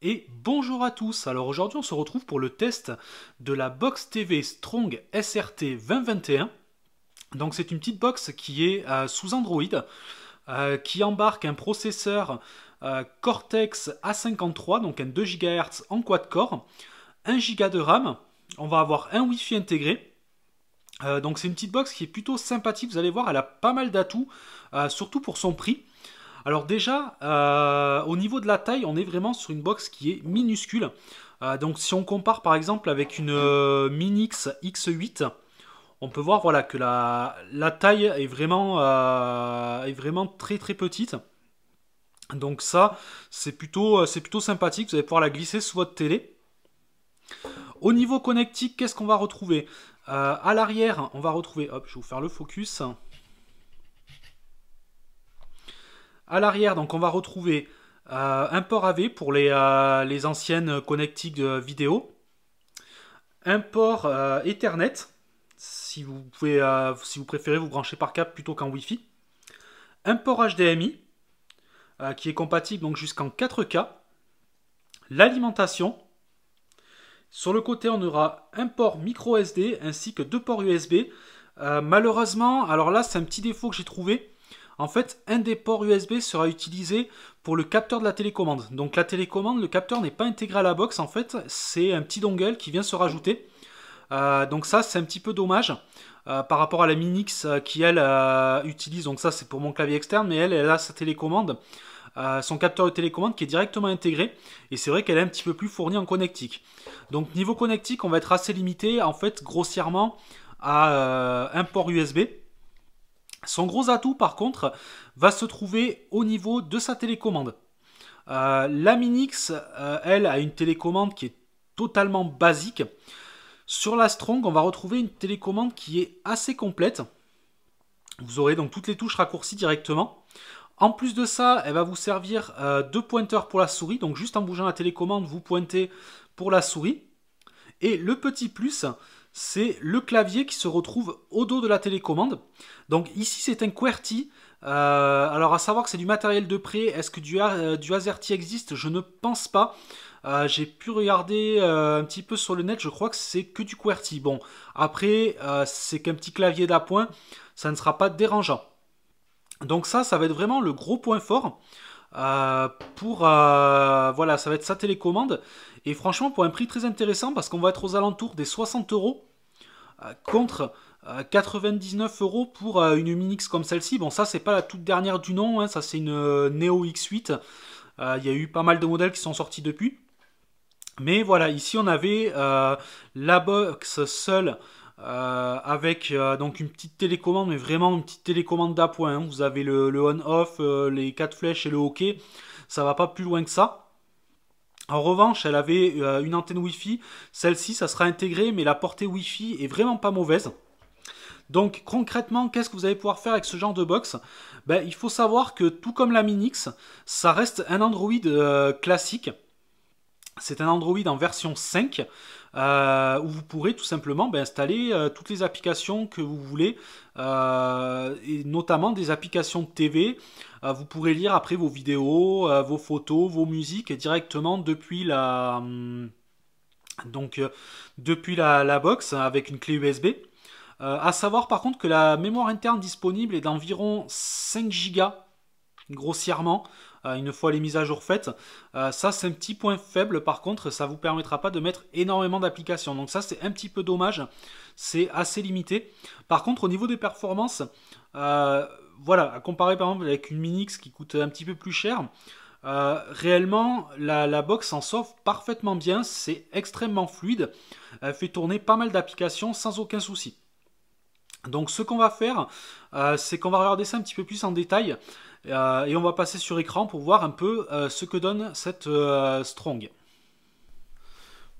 Et bonjour à tous, alors aujourd'hui on se retrouve pour le test de la Box TV Strong SRT 2021. Donc c'est une petite box qui est sous Android, qui embarque un processeur Cortex A53, donc un 2 GHz en quad-core, 1 Go de RAM, on va avoir un Wi-Fi intégré. Donc c'est une petite box qui est plutôt sympathique, vous allez voir, elle a pas mal d'atouts, surtout pour son prix. Alors déjà, au niveau de la taille, on est vraiment sur une box qui est minuscule. Donc si on compare par exemple avec une Minix X8, on peut voir voilà, que la taille est vraiment très très petite. Donc ça, c'est plutôt sympathique, vous allez pouvoir la glisser sous votre télé. Au niveau connectique, qu'est-ce qu'on va retrouver? À l'arrière, on va retrouver, hop, je vais vous faire le focus. À l'arrière, donc on va retrouver un port AV pour les anciennes connectiques de vidéo, un port Ethernet, si vous préférez vous brancher par câble plutôt qu'en Wi-Fi, un port HDMI qui est compatible donc jusqu'en 4K, l'alimentation. Sur le côté, on aura un port micro SD ainsi que deux ports USB. Malheureusement, alors là, c'est un petit défaut que j'ai trouvé. En fait, un des ports USB sera utilisé pour le capteur de la télécommande. Donc la télécommande, le capteur n'est pas intégré à la box. En fait, c'est un petit dongle qui vient se rajouter. Donc ça, c'est un petit peu dommage par rapport à la Minix qui, elle, utilise. Donc ça, c'est pour mon clavier externe, mais elle a sa télécommande. Son capteur de télécommande qui est directement intégré, et c'est vrai qu'elle est un petit peu plus fournie en connectique. Donc niveau connectique, on va être assez limité en fait grossièrement à un port USB. Son gros atout par contre va se trouver au niveau de sa télécommande. La Minix, elle, a une télécommande qui est totalement basique. Sur la Strong, on va retrouver une télécommande qui est assez complète. Vous aurez donc toutes les touches raccourcies directement. En plus de ça, elle va vous servir de pointeur pour la souris. Donc juste en bougeant la télécommande, vous pointez pour la souris. Et le petit plus, c'est le clavier qui se retrouve au dos de la télécommande. Donc ici, c'est un QWERTY. Alors à savoir que c'est du matériel de prêt. Est-ce que du AZERTY existe? Je ne pense pas. J'ai pu regarder un petit peu sur le net. Je crois que c'est que du QWERTY. Bon, après, c'est qu'un petit clavier d'appoint. Ça ne sera pas dérangeant. Donc ça va être vraiment le gros point fort voilà, ça va être sa télécommande. Et franchement, pour un prix très intéressant, parce qu'on va être aux alentours des 60 € contre 99 € pour une Minix comme celle-ci. Bon, ça, c'est pas la toute dernière du nom, hein, ça, c'est une Neo X8. Il y a eu pas mal de modèles qui sont sortis depuis. Mais voilà, ici, on avait la box seule. Avec donc une petite télécommande, mais vraiment une petite télécommande d'appoint. Hein. Vous avez le on-off, les 4 flèches et le OK. Ça va pas plus loin que ça. En revanche, elle avait une antenne Wi-Fi. Celle-ci, ça sera intégré, mais la portée Wi-Fi est vraiment pas mauvaise. Donc concrètement, qu'est-ce que vous allez pouvoir faire avec ce genre de box? Ben, il faut savoir que tout comme la Minix, ça reste un Android classique. C'est un Android en version 5 où vous pourrez tout simplement installer toutes les applications que vous voulez, et notamment des applications de TV. Vous pourrez lire après vos vidéos, vos photos, vos musiques directement depuis depuis la box avec une clé USB. À savoir par contre que la mémoire interne disponible est d'environ 5 Go grossièrement. Une fois les mises à jour faites, ça c'est un petit point faible. Par contre, ça vous permettra pas de mettre énormément d'applications, donc ça c'est un petit peu dommage, c'est assez limité. Par contre, au niveau des performances, voilà, à comparer par exemple avec une Minix qui coûte un petit peu plus cher, réellement la box s'en sort parfaitement bien, c'est extrêmement fluide, elle fait tourner pas mal d'applications sans aucun souci. Donc ce qu'on va faire, c'est qu'on va regarder ça un petit peu plus en détail. Et on va passer sur écran pour voir un peu ce que donne cette Strong.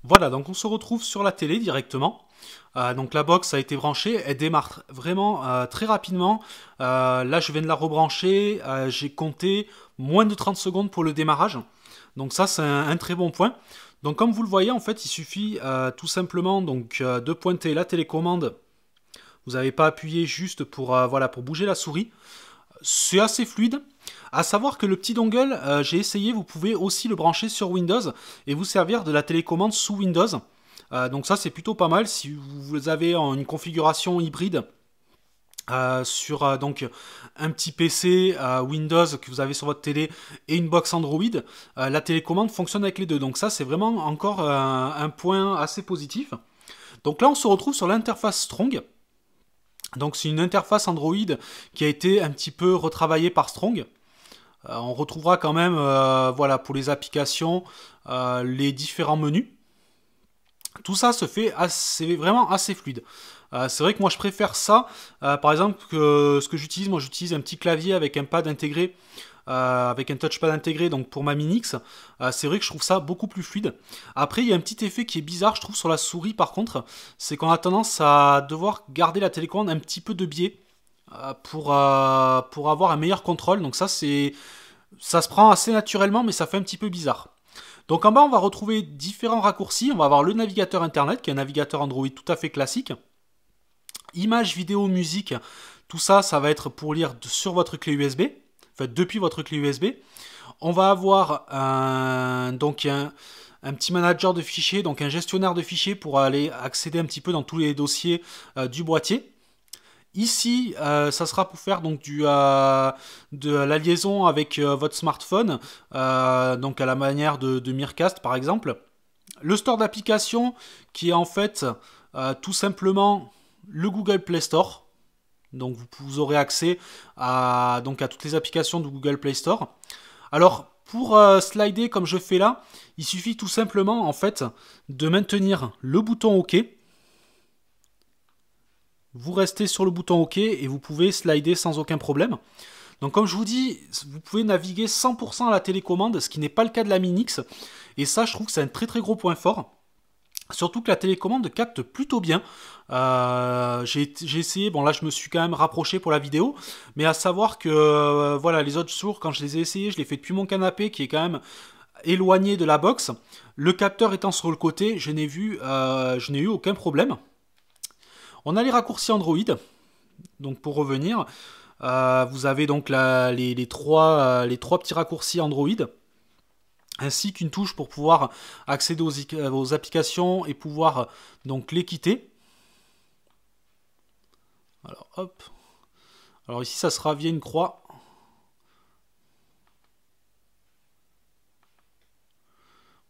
Voilà, donc on se retrouve sur la télé directement. Donc la box a été branchée, elle démarre vraiment très rapidement. Là je viens de la rebrancher, j'ai compté moins de 30 secondes pour le démarrage. Donc ça c'est un très bon point. Donc comme vous le voyez, en fait il suffit tout simplement donc, de pointer la télécommande Vous n'avez pas appuyé juste pour, voilà, pour bouger la souris. C'est assez fluide. À savoir que le petit dongle, j'ai essayé, vous pouvez aussi le brancher sur Windows et vous servir de la télécommande sous Windows. Donc ça c'est plutôt pas mal si vous avez une configuration hybride sur donc un petit PC Windows que vous avez sur votre télé et une box Android, la télécommande fonctionne avec les deux. Donc ça c'est vraiment encore un point assez positif. Donc là on se retrouve sur l'interface Strong. Donc c'est une interface Android qui a été un petit peu retravaillée par Strong. On retrouvera quand même voilà, pour les applications les différents menus. Tout ça se fait assez, vraiment assez fluide. C'est vrai que moi je préfère ça, par exemple, que ce que j'utilise. Moi j'utilise un petit clavier avec un pad intégré, avec un touchpad intégré, donc pour ma Minix. C'est vrai que je trouve ça beaucoup plus fluide. Après il y a un petit effet qui est bizarre, je trouve, sur la souris par contre, c'est qu'on a tendance à devoir garder la télécommande un petit peu de biais pour avoir un meilleur contrôle. Donc ça se prend assez naturellement, mais ça fait un petit peu bizarre. Donc en bas, on va retrouver différents raccourcis. On va avoir le navigateur internet, qui est un navigateur Android tout à fait classique. Images, vidéo, musique, tout ça, ça va être pour lire sur votre clé USB, enfin depuis votre clé USB. On va avoir donc un petit manager de fichiers, donc un gestionnaire de fichiers pour aller accéder un petit peu dans tous les dossiers du boîtier. Ici, ça sera pour faire donc de la liaison avec votre smartphone, donc à la manière de Mircast par exemple. Le store d'applications qui est en fait tout simplement le Google Play Store. Donc vous aurez accès à toutes les applications de Google Play Store. Alors pour slider comme je fais là, il suffit tout simplement en fait de maintenir le bouton OK. Vous restez sur le bouton OK et vous pouvez slider sans aucun problème. Donc comme je vous dis, vous pouvez naviguer 100% à la télécommande, ce qui n'est pas le cas de la Minix. Et ça, je trouve que c'est un très très gros point fort. Surtout que la télécommande capte plutôt bien. J'ai essayé, bon là je me suis quand même rapproché pour la vidéo, mais à savoir que voilà, les autres jours, quand je les ai essayés, je les fais depuis mon canapé qui est quand même éloigné de la box. Le capteur étant sur le côté, je n'ai eu aucun problème. On a les raccourcis Android. Donc pour revenir, vous avez donc les trois petits raccourcis Android, ainsi qu'une touche pour pouvoir accéder aux applications et pouvoir donc les quitter. Alors hop. Alors ici ça sera via une croix.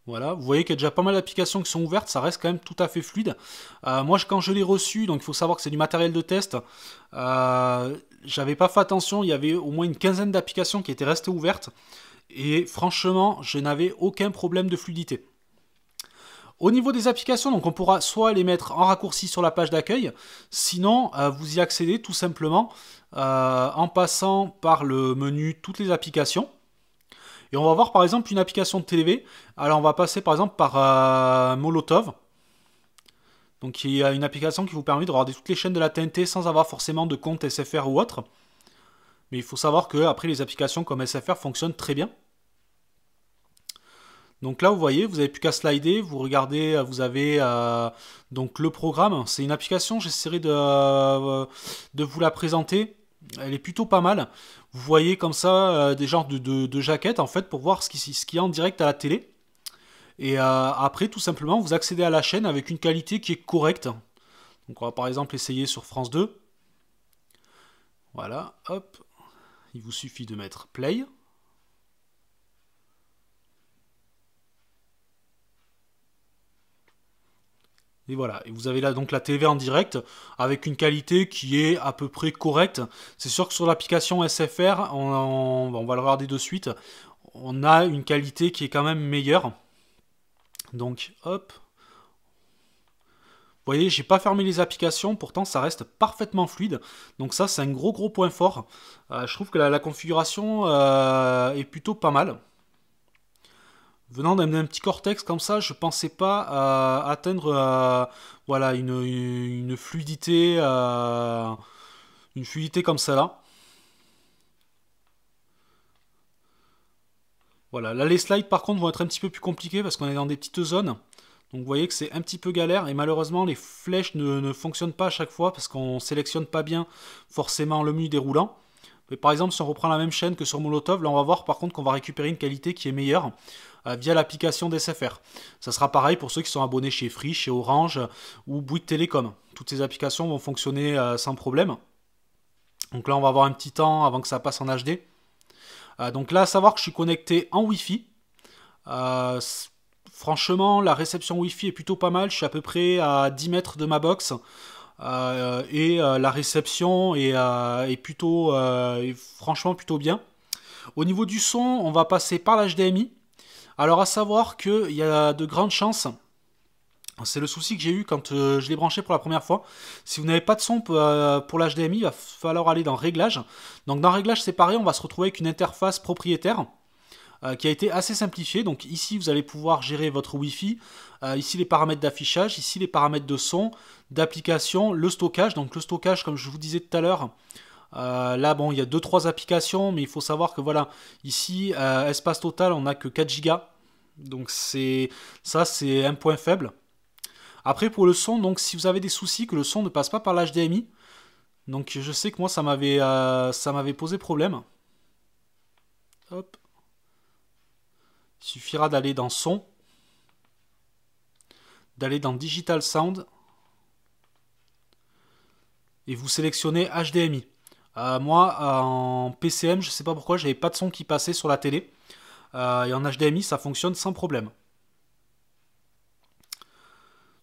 Voilà, vous voyez qu'il y a déjà pas mal d'applications qui sont ouvertes, ça reste quand même tout à fait fluide. Moi, quand je l'ai reçu, donc il faut savoir que c'est du matériel de test, j'avais pas fait attention, il y avait au moins une quinzaine d'applications qui étaient restées ouvertes, et franchement, je n'avais aucun problème de fluidité. Au niveau des applications, donc on pourra soit les mettre en raccourci sur la page d'accueil, sinon vous y accédez tout simplement en passant par le menu toutes les applications. Et on va voir par exemple une application de TV. Alors on va passer par exemple par Molotov. Donc il y a une application qui vous permet de regarder toutes les chaînes de la TNT sans avoir forcément de compte SFR ou autre. Mais il faut savoir que après les applications comme SFR fonctionnent très bien. Donc là vous voyez, vous n'avez plus qu'à slider, vous regardez, vous avez donc le programme. C'est une application, j'essaierai de vous la présenter. Elle est plutôt pas mal. Vous voyez comme ça des genres de jaquettes en fait pour voir ce qu'il y a en direct à la télé. Et après tout simplement vous accédez à la chaîne avec une qualité qui est correcte. Donc on va par exemple essayer sur France 2. Voilà, hop. Il vous suffit de mettre play. Et voilà, et vous avez là donc la TV en direct avec une qualité qui est à peu près correcte. C'est sûr que sur l'application SFR, on va le regarder de suite, on a une qualité qui est quand même meilleure. Donc hop. Vous voyez, j'ai pas fermé les applications, pourtant ça reste parfaitement fluide. Donc ça c'est un gros point fort. Je trouve que la configuration est plutôt pas mal. Venant d'un petit cortex comme ça, je pensais pas atteindre voilà, une fluidité comme ça là. Voilà, là les slides par contre vont être un petit peu plus compliqués parce qu'on est dans des petites zones. Donc vous voyez que c'est un petit peu galère et malheureusement les flèches ne fonctionnent pas à chaque fois parce qu'on sélectionne pas bien forcément le menu déroulant. Mais par exemple si on reprend la même chaîne que sur Molotov, là on va voir par contre qu'on va récupérer une qualité qui est meilleure via l'application d'SFR. Ça sera pareil pour ceux qui sont abonnés chez Free, chez Orange ou Bouygues Télécom. Toutes ces applications vont fonctionner sans problème. Donc là on va avoir un petit temps avant que ça passe en HD. Donc là à savoir que je suis connecté en Wi-Fi. Franchement, la réception Wi-Fi est plutôt pas mal. Je suis à peu près à 10 mètres de ma box. La réception est plutôt, franchement plutôt bien. Au niveau du son, on va passer par l'HDMI. Alors à savoir qu'il y a de grandes chances, c'est le souci que j'ai eu quand je l'ai branché pour la première fois. Si vous n'avez pas de son pour l'HDMI, il va falloir aller dans Réglages. Donc dans Réglages, c'est pareil, on va se retrouver avec une interface propriétaire qui a été assez simplifiée. Donc ici, vous allez pouvoir gérer votre Wi-Fi. Ici, les paramètres d'affichage. Ici, les paramètres de son, d'application, le stockage. Donc le stockage, comme je vous disais tout à l'heure, là, bon, il y a 2-3 applications, mais il faut savoir que voilà, ici, espace total, on n'a que 4 Go. Donc c'est un point faible. Après, pour le son, donc si vous avez des soucis que le son ne passe pas par l'HDMI, donc je sais que moi, ça m'avait posé problème. Hop. Il suffira d'aller dans son, d'aller dans Digital Sound, et vous sélectionnez HDMI. Moi, en PCM, je ne sais pas pourquoi, j'avais pas de son qui passait sur la télé. Et en HDMI, ça fonctionne sans problème.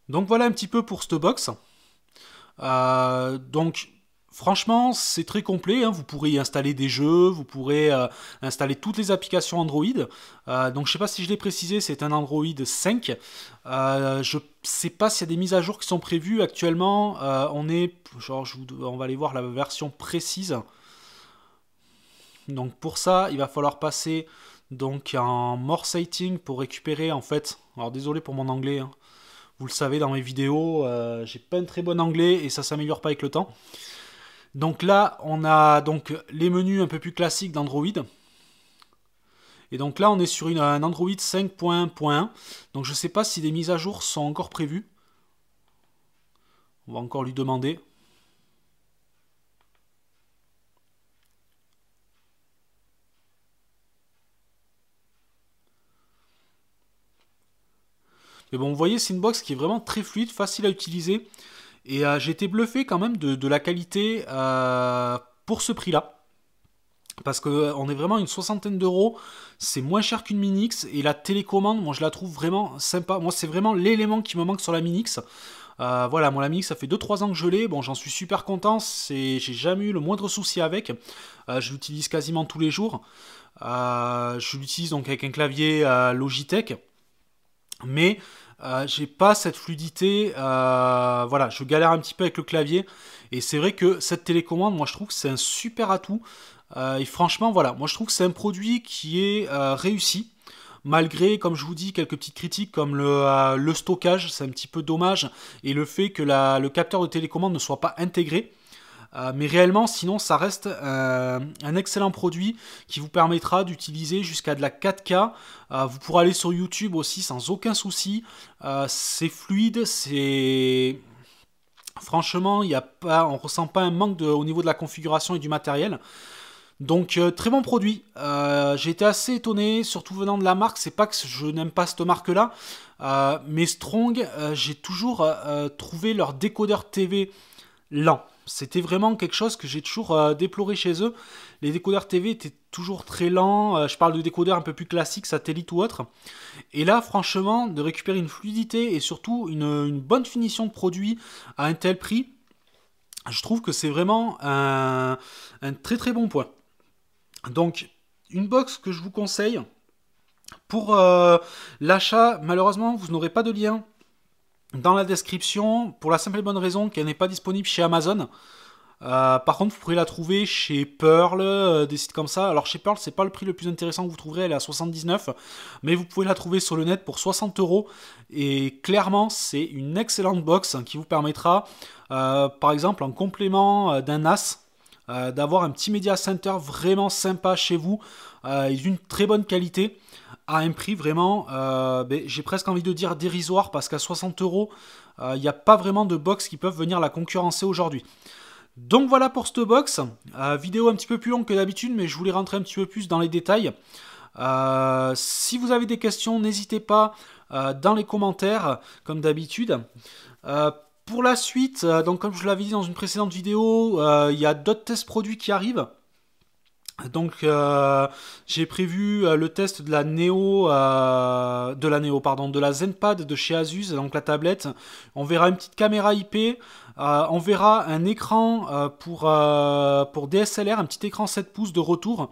Donc voilà un petit peu pour cette box. Donc franchement, c'est très complet. Hein. Vous pourrez y installer des jeux, vous pourrez installer toutes les applications Android. Donc je ne sais pas si je l'ai précisé, c'est un Android 5. Je ne sais pas s'il y a des mises à jour qui sont prévues. Actuellement, on va aller voir la version précise. Donc pour ça, il va falloir passer donc en More Setting pour récupérer en fait. Alors désolé pour mon anglais. Hein. Vous le savez dans mes vidéos, j'ai pas un très bon anglais et ça s'améliore pas avec le temps. Donc là, on a donc les menus un peu plus classiques d'Android. Et donc là, on est sur un Android 5.1. Donc je ne sais pas si des mises à jour sont encore prévues. On va encore lui demander. Mais bon, vous voyez, c'est une box qui est vraiment très fluide, facile à utiliser. Et j'ai été bluffé quand même de la qualité pour ce prix-là. Parce qu'on est vraiment à une soixantaine d'euros, c'est moins cher qu'une Minix, et la télécommande, moi je la trouve vraiment sympa. Moi c'est vraiment l'élément qui me manque sur la Minix. Voilà, moi la Minix ça fait 2-3 ans que je l'ai, bon j'en suis super content, j'ai jamais eu le moindre souci avec. Je l'utilise quasiment tous les jours. Je l'utilise donc avec un clavier Logitech, mais j'ai pas cette fluidité, voilà, je galère un petit peu avec le clavier, et c'est vrai que cette télécommande, moi je trouve que c'est un super atout, et franchement voilà, moi je trouve que c'est un produit qui est réussi, malgré, comme je vous dis, quelques petites critiques comme le stockage, c'est un petit peu dommage, et le fait que le capteur de télécommande ne soit pas intégré. Mais réellement, sinon, ça reste un excellent produit qui vous permettra d'utiliser jusqu'à de la 4K. Vous pourrez aller sur YouTube aussi sans aucun souci. C'est fluide, c'est... Franchement, on ne ressent pas un manque au niveau de la configuration et du matériel. Donc très bon produit. J'ai été assez étonné, surtout venant de la marque. C'est pas que je n'aime pas cette marque-là, mais Strong, j'ai toujours trouvé leur décodeur TV lent. C'était vraiment quelque chose que j'ai toujours déploré chez eux. Les décodeurs TV étaient toujours très lents. Je parle de décodeurs un peu plus classiques, satellite ou autre. Et là, franchement, de récupérer une fluidité et surtout une bonne finition de produit à un tel prix, je trouve que c'est vraiment un très très bon point. Donc, une box que je vous conseille. Pour l'achat, malheureusement, vous n'aurez pas de lien dans la description, pour la simple et bonne raison qu'elle n'est pas disponible chez Amazon. Par contre, vous pourrez la trouver chez Pearl, des sites comme ça. Alors chez Pearl, c'est pas le prix le plus intéressant que vous trouverez, elle est à 79, mais vous pouvez la trouver sur le net pour 60 euros. Et clairement, c'est une excellente box qui vous permettra, par exemple, en complément d'un NAS, d'avoir un petit Media Center vraiment sympa chez vous, et d'une très bonne qualité, à un prix vraiment, j'ai presque envie de dire dérisoire, parce qu'à 60 euros, il n'y a pas vraiment de box qui peuvent venir la concurrencer aujourd'hui. Donc voilà pour cette box, vidéo un petit peu plus longue que d'habitude, mais je voulais rentrer un petit peu plus dans les détails. Si vous avez des questions, n'hésitez pas dans les commentaires, comme d'habitude. Pour la suite, donc comme je l'avais dit dans une précédente vidéo, il y a d'autres tests produits qui arrivent. Donc j'ai prévu le test de la de la ZenPad de chez Asus, donc la tablette. On verra une petite caméra IP, on verra un écran pour DSLR, un petit écran 7 pouces de retour.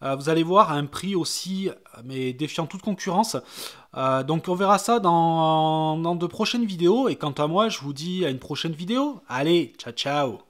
Vous allez voir à un prix aussi, mais défiant toute concurrence. Donc on verra ça dans de prochaines vidéos. Et quant à moi, je vous dis à une prochaine vidéo. Allez, ciao ciao!